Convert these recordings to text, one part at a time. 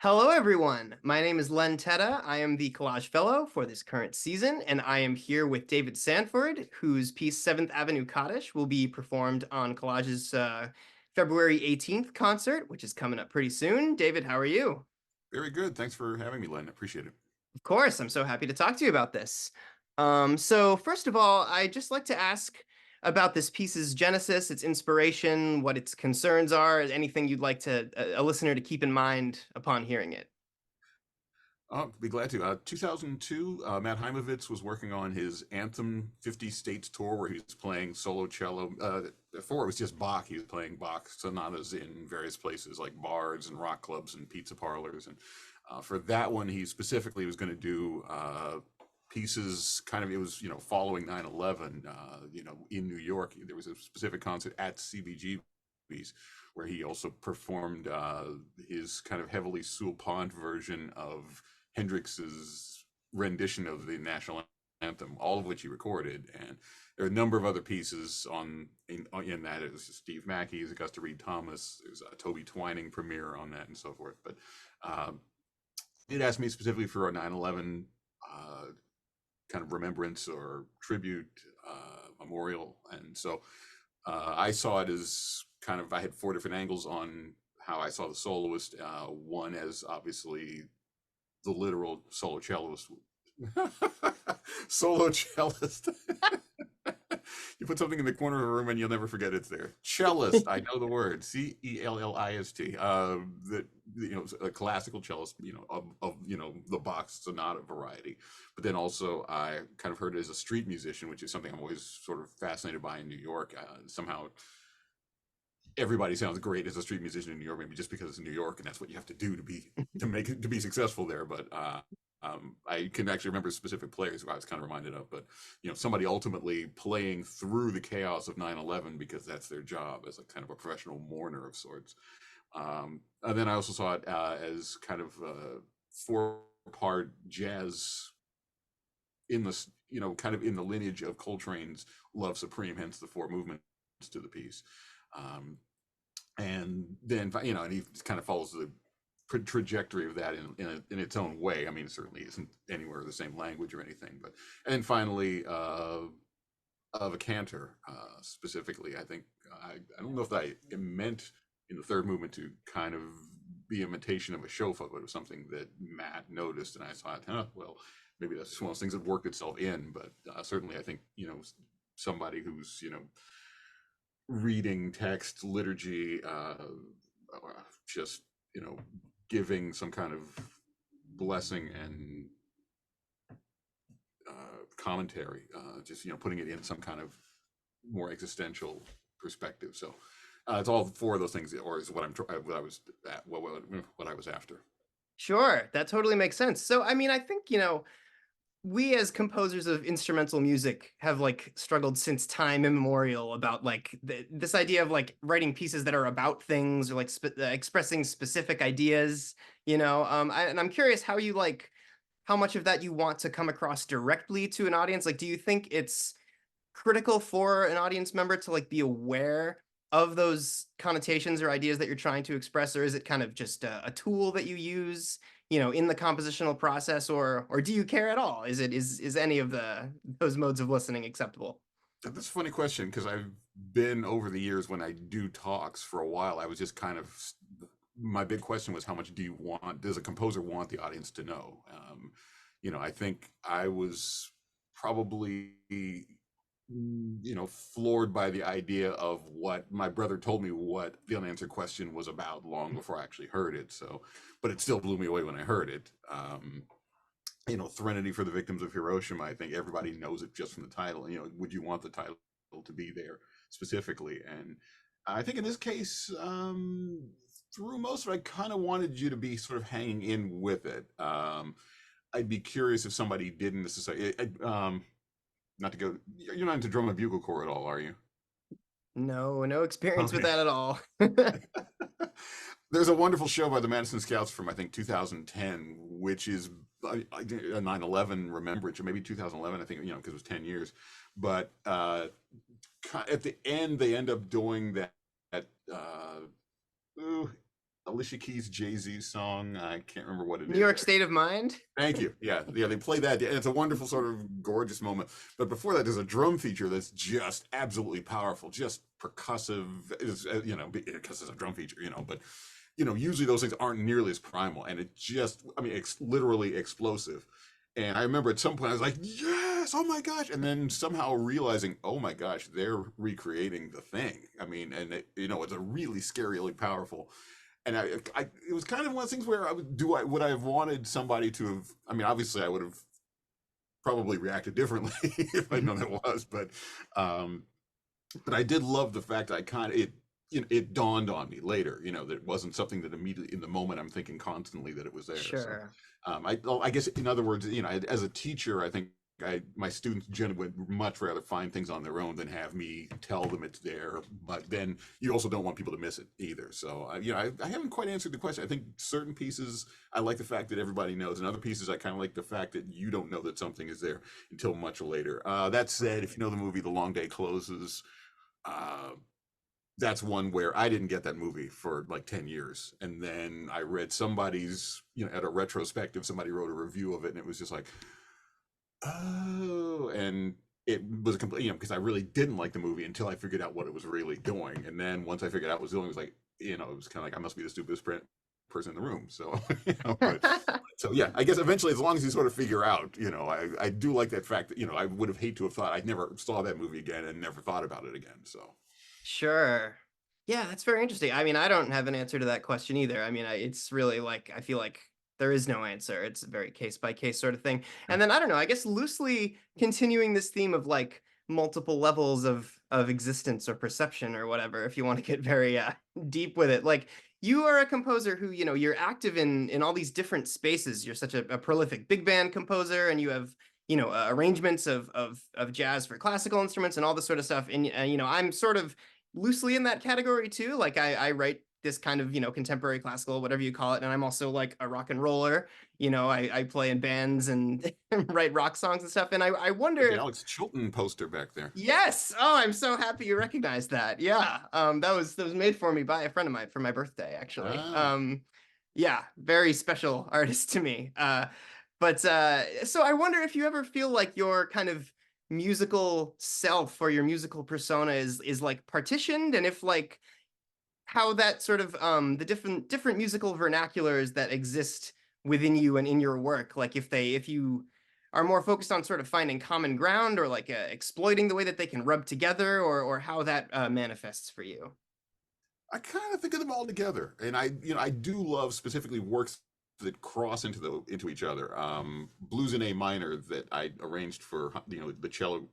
Hello, everyone. My name is Len Tetta. I am the Collage Fellow for this current season, and I am here with David Sanford, whose piece 7th Avenue Kaddish will be performed on Collage's February 18th concert, which is coming up pretty soon. David, how are you? Very good. Thanks for having me, Len. Appreciate it. Of course, I'm so happy to talk to you about this. So first of all, I'd just like to ask about this piece's genesis, its inspiration, what its concerns are, anything you'd like a listener to keep in mind upon hearing it. Oh, be glad to. 2002, Matt Heimovitz was working on his Anthem 50 States tour where he was playing solo cello. Before it was just Bach. He was playing Bach sonatas in various places like bars and rock clubs and pizza parlors. And for that one, he specifically was going to do pieces kind of, it was, following 9/11, in New York. There was a specific concert at CBGB's where he also performed his kind of heavily Soul Pond version of Hendrix's rendition of the national anthem, all of which he recorded. And there are a number of other pieces in that. It was Steve Mackey's, Augusta Reed Thomas, there's a Toby Twining premiere on that, and so forth. But it asked me specifically for a 9/11 kind of remembrance or tribute memorial, and so I saw it as kind of, I had four different angles on how I saw the soloist. One as obviously the literal solo cellist. Solo cellist. You put something in the corner of a room and you'll never forget it's there. Cellist, I know the word. Cellist. That, a classical cellist, of the Bach sonata variety. But then also I kind of heard it as a street musician, which is something I'm always sort of fascinated by in New York. Somehow everybody sounds great as a street musician in New York, maybe just because it's New York and that's what you have to do to be successful there. But I can actually remember specific players who I was kind of reminded of. But somebody ultimately playing through the chaos of 9/11 because that's their job as a kind of a professional mourner of sorts. And then I also saw it as kind of four-part jazz in the kind of in the lineage of Coltrane's Love Supreme, hence the four movements to the piece. And then and he kind of follows the trajectory of that in its own way. I mean, it certainly isn't anywhere the same language or anything, but and then finally of a cantor specifically. I think I don't know if I meant in the third movement to kind of be imitation of a chauffeur, but it was something that Matt noticed, and I thought, well, maybe that's just one of those things that worked itself in. But certainly, I think somebody who's reading text, liturgy, just giving some kind of blessing and commentary, just putting it in some kind of more existential perspective. So it's all four of those things, or is what what I was at, what I was after. Sure, that totally makes sense. So, I mean, I think, we as composers of instrumental music have like struggled since time immemorial about like this idea of like writing pieces that are about things or like expressing specific ideas, and I'm curious how you like how much of that you want to come across directly to an audience. Like, do you think it's critical for an audience member to like be aware of those connotations or ideas that you're trying to express, or is it kind of just a tool that you use in the compositional process, or do you care at all? Is any of those modes of listening acceptable? That's a funny question because I've been over the years when I do talks for a while. I was just kind of my big question was how much does a composer want the audience to know? I think I was probably floored by the idea of what my brother told me what the unanswered question was about long before I actually heard it. So, but it still blew me away when I heard it. Threnody for the Victims of Hiroshima. I think everybody knows it just from the title. Would you want the title to be there specifically? And I think in this case, through most of it, I kind of wanted you to be sort of hanging in with it. I'd be curious if somebody didn't necessarily. Not to go. You're not into drum and bugle corps at all, are you? No experience with Okay. that at all. There's a wonderful show by the Madison Scouts from I think 2010, which is a 9/11 remembrance, or maybe 2011. I think because it was 10 years. But at the end, they end up doing that. Alicia Keys Jay-Z song. I can't remember what it New is. York State of Mind. Thank you. Yeah, yeah, they play that. And it's a wonderful, sort of gorgeous moment. But before that, there's a drum feature that's just absolutely powerful, just percussive. Is you know, because it's a drum feature, you know. But you know, usually those things aren't nearly as primal, and it just, I mean, it's literally explosive. And I remember at some point I was like, yes, oh my gosh, and then somehow realizing, oh my gosh, they're recreating the thing. I mean, and it, you know, it's a really scarily powerful. And it was kind of one of those things where would I have wanted somebody to have? I mean, obviously, I would have probably reacted differently if I'd known it was, um, but I did love the fact that I kind of it. You know, it dawned on me later, you know, that it wasn't something that immediately in the moment I'm thinking constantly that it was there. So, Sure. I guess in other words, you know, as a teacher, I think my students generally would much rather find things on their own than have me tell them it's there. But then you also don't want people to miss it either. So, you know, I haven't quite answered the question. I think certain pieces I like the fact that everybody knows, and other pieces I kind of like the fact that you don't know that something is there until much later. That said, if you know the movie The Long Day Closes, uh, that's one where I didn't get that movie for like 10 years. And then I read somebody's, you know, at a retrospective, somebody wrote a review of it, and it was just like, oh, and it was complete, you know, because I really didn't like the movie until I figured out what it was really doing. And then once I figured out what it was doing, it was like, you know, it was kind of like, I must be the stupidest person in the room. So, you know, but so yeah, I guess eventually, as long as you sort of figure out, you know, I do like that fact that, you know, I would have hate to have thought I never saw that movie again and never thought about it again. So. Sure. Yeah, that's very interesting. I mean, I don't have an answer to that question either. I mean, it's really like I feel like there is no answer. It's a very case by case sort of thing. And then I don't know, I guess loosely continuing this theme of like multiple levels of existence or perception or whatever, if you want to get very deep with it. Like you are a composer who, you know, you're active in all these different spaces. You're such a prolific big band composer, and you have arrangements of jazz for classical instruments and all this sort of stuff. And you know, I'm sort of loosely in that category too. Like I write this kind of, contemporary classical, whatever you call it. And I'm also like a rock and roller. I play in bands and write rock songs and stuff. And I wonder The if, Alex Chilton poster back there. yes. Oh, I'm so happy you recognize that. Yeah. That was made for me by a friend of mine for my birthday, actually. Ah, Yeah, very special artist to me. But so I wonder if you ever feel like your kind of musical self or your musical persona is like partitioned, and if like how that sort of the different musical vernaculars that exist within you and in your work, like if you are more focused on sort of finding common ground or like exploiting the way that they can rub together, or how that manifests for you. I kind of think of them all together, and I do love specifically works that cross into each other. Blues in A minor that I arranged for, the cello.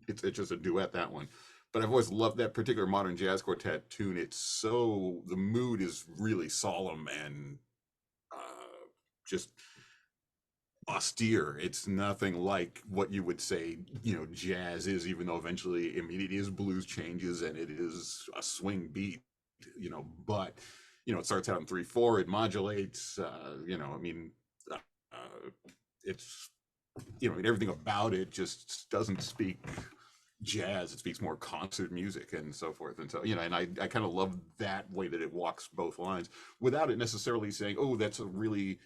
It's just a duet, that one. But I've always loved that particular modern jazz quartet tune. The mood is really solemn and just austere. It's nothing like what you would say, jazz is, even though eventually, I mean, it is blues changes and it is a swing beat, but, it starts out in 3/4, it modulates, I mean, uh, it's, everything about it just doesn't speak jazz. It speaks more concert music and so forth. And so, and I kind of love that way that it walks both lines without it necessarily saying, oh, that's a really,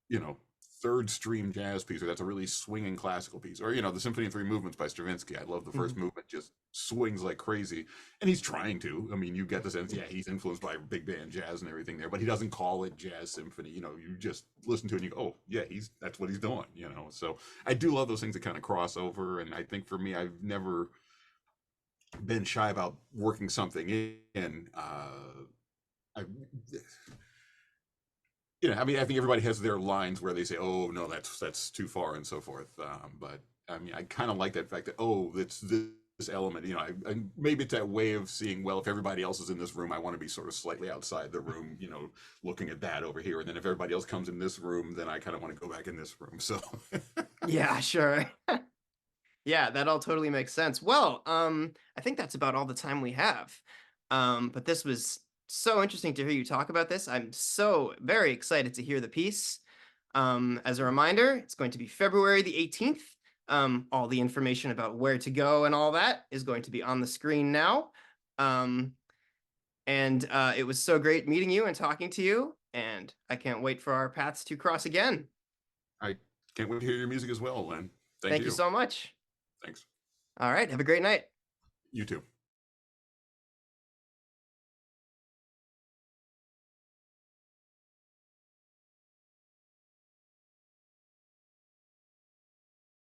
you know, third stream jazz piece, or that's a really swinging classical piece, or the Symphony in Three Movements by Stravinsky. I love the first movement, just swings like crazy, and he's trying to. I mean, you get the sense, yeah, he's influenced by big band jazz and everything there, but he doesn't call it jazz symphony. You just listen to it and you go, oh yeah, that's what he's doing. So I do love those things that kind of cross over, and I think for me, I've never been shy about working something in. I I mean, I think everybody has their lines where they say, "Oh no, that's too far," and so forth. But I mean, I kind of like that fact that, oh, that's this element. Maybe it's that way of seeing. Well, if everybody else is in this room, I want to be sort of slightly outside the room. Looking at that over here, and then if everybody else comes in this room, then I kind of want to go back in this room. So, Yeah, sure. Yeah, that all totally makes sense. Well, I think that's about all the time we have. But this was so interesting to hear you talk about this. I'm so very excited to hear the piece. As a reminder, it's going to be February the 18th. All the information about where to go and all that is going to be on the screen now. Um, And it was so great meeting you and talking to you. And I can't wait for our paths to cross again. I can't wait to hear your music as well, Len. Thank Thank you you. so much. Thanks. All right. Have a great night. You too.